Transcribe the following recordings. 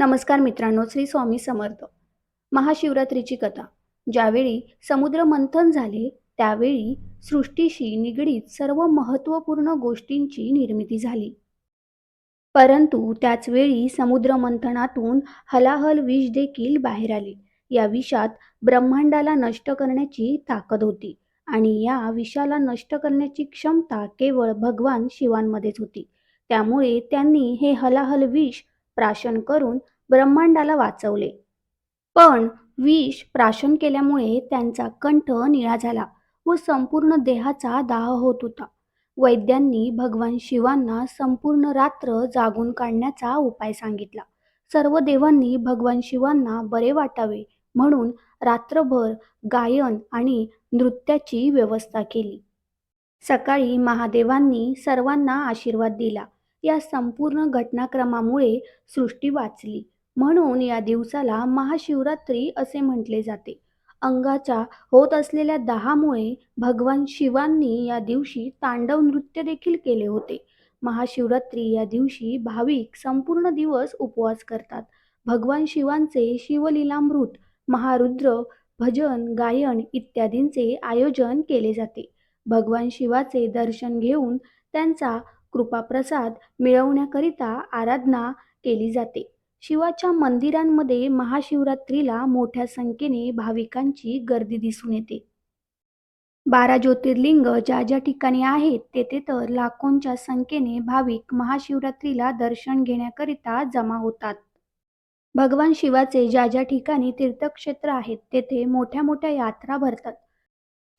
नमस्कार मित्रांनो, श्री स्वामी समर्थ. महाशिवरात्रीची कथा. ज्यावेळी समुद्र मंथन झाले, त्यावेळी सृष्टीशी निगडीत सर्व महत्त्वपूर्ण गोष्टींची निर्मिती झाली. परंतु त्याच वेळी समुद्र मंथनातून हलाहल विष देखील बाहेर आले. या विषात ब्रह्मांडाला नष्ट करण्याची ताकद होती आणि या विषाला नष्ट करण्याची क्षमता केवळ भगवान शिवांमध्येच होती. त्यामुळे त्यांनी हे हलाहल विष प्राशन करून ब्रह्मांडाला वाचवले. पण विष प्राशन केल्यामुळे त्यांचा कंठ निळा झाला व संपूर्ण देहाचा दाह होत होता. वैद्यांनी भगवान शिवांना संपूर्ण रात्र जागून काढण्याचा उपाय सांगितला. सर्व देवांनी भगवान शिवांना बरे वाटावे म्हणून रात्रभर गायन आणि नृत्याची व्यवस्था केली. सकाळी महादेवांनी सर्वांना आशीर्वाद दिला. या संपूर्ण घटनाक्रमामुळे सृष्टी वाचली. म्हणून या दिवसाला महाशिवरात्री असे म्हटले जाते. अंगाच्या होत असलेल्या दाहामुळे भगवान शिवांनी या दिवशी तांडव नृत्य देखील केले होते. महाशिवरात्री या दिवशी भाविक संपूर्ण दिवस उपवास करतात. भगवान शिवांचे शिवलीलामृत, महारुद्र, भजन, गायन इत्यादींचे आयोजन केले जाते. भगवान शिवाचे दर्शन घेऊन त्यांचा कृपाप्रसाद मिळवण्याकरिता आराधना केली जाते. शिवाच्या मंदिरांमध्ये महाशिवरात्रीला मोठ्या संख्येने भाविकांची गर्दी दिसून येते. 12 ज्योतिर्लिंग ज्या ज्या ठिकाणी आहेत तेथे तर लाखोंच्या संख्येने भाविक महाशिवरात्रीला दर्शन घेण्याकरिता जमा होतात. भगवान शिवाचे ज्या ज्या ठिकाणी तीर्थक्षेत्र आहेत तेथे मोठ्या मोठ्या यात्रा भरतात.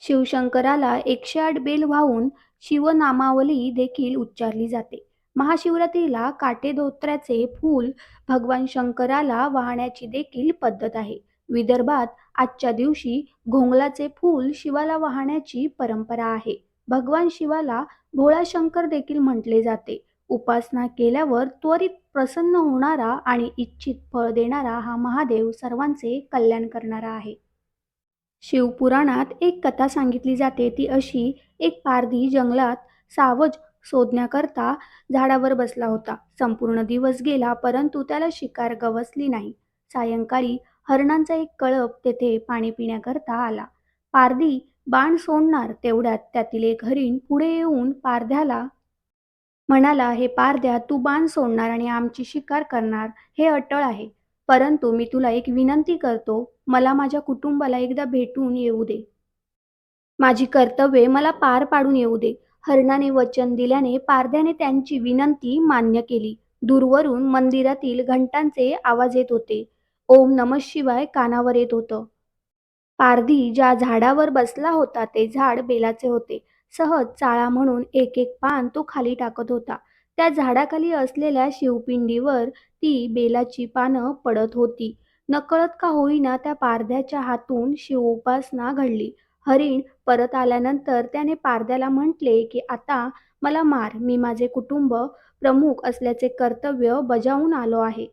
शिवशंकराला 108 बेल वाहून शिवनामावली देखील उच्चारली जाते. महाशिवरात्रीला काटेधोत्र्याचे फूल भगवान शंकराला वाहण्याची देखील पद्धत आहे. विदर्भात आजच्या दिवशी घोंगलाचे फूल शिवाला वाहण्याची परंपरा आहे. भगवान शिवाला भोळा शंकर देखील म्हटले जाते. उपासना केल्यावर त्वरित प्रसन्न होणारा आणि इच्छित फळ देणारा हा महादेव सर्वांचे कल्याण करणारा आहे. शिवपुराणात एक कथा सांगितली जाते ती अशी. एक पारधी जंगलात सावज शोधण्याकरता झाडावर बसला होता. संपूर्ण दिवस गेला परंतु त्याला शिकार गवसली नाही. सायंकाळी हरणांचा एक कळप तेथे पाणी पिण्याकरता आला. पारधी बाण सोडणार तेवढ्यात त्यातील एक हरिण पुढे येऊन पारध्याला म्हणाला, हे पारध्या, तू बाण सोडणार आणि आमची शिकार करणार हे अटळ आहे. परंतु मी तुला एक विनंती करतो, मला माझ्या कुटुंबाला एकदा भेटून येऊ दे. माझी कर्तव्ये मला पार पाडून येऊ दे. हरणाने वचन दिल्याने पारध्याने त्यांची विनंती मान्य केली. दूरवरून मंदिरातील घंटांचे आवाज येत होते. ओम नमः शिवाय कानावर येत होतं. पारधी ज्या झाडावर बसला होता ते झाड बेलाचे होते. सहज चाळा म्हणून एक एक पान तो खाली टाकत होता. त्या झाडाखाली असलेल्या शिवपिंडीवर ती बेलाची पानं पडत होती. नकळत का होईना त्या पारध्याच्या हातून शिवोपासना घडली. हरिण परत आल्यानंतर त्याने पारध्याला म्हटले की आता मला मार, मी माझे कुटुंब प्रमुख असल्याचे कर्तव्य बजावून आलो आहे.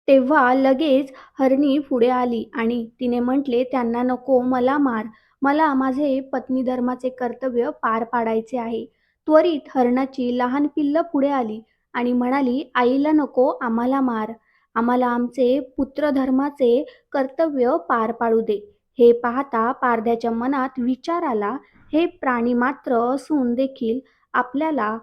तेव्हा लगेच हरणी पुढे आली आणि तिने म्हटले, त्यांना नको, मला मार, मला माझे पत्नीधर्माचे कर्तव्य पार पाडायचे आहे. त्वरित हरणाची लहान पिल्लं पुढे आली आणि म्हणाली, आईला नको, आम्हाला मार, आम्हाला आमचे पुत्रधर्माचे कर्तव्य पार पाडू दे. हे पाहता पारध्याच्या मनात विचार आला, हे प्राणी मात्र असून देखील आपल्याला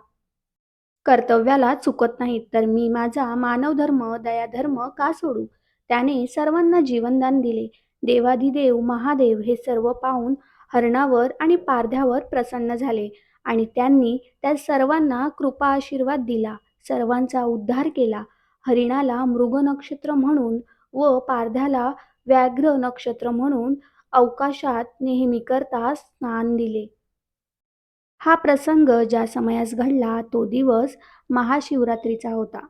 कर्तव्याला चुकत नाहीत, तर मी माझा मानवधर्म, दयाधर्म का सोडू? त्याने सर्वांना जीवनदान दिले. देवाधिदेव महादेव हे सर्व पाहून हरणावर आणि पारध्यावर प्रसन्न झाले आणि त्यांनी त्या सर्वांना कृपा आशीर्वाद दिला. सर्वांचा उद्धार केला. हरिणाला मृग नक्षत्र म्हणून व पारध्याला व्याघ्र नक्षत्र म्हणून अवकाशात नेहमीकरता स्नान दिले. हा प्रसंग ज्या समयास घडला तो दिवस महाशिवरात्रीचा होता.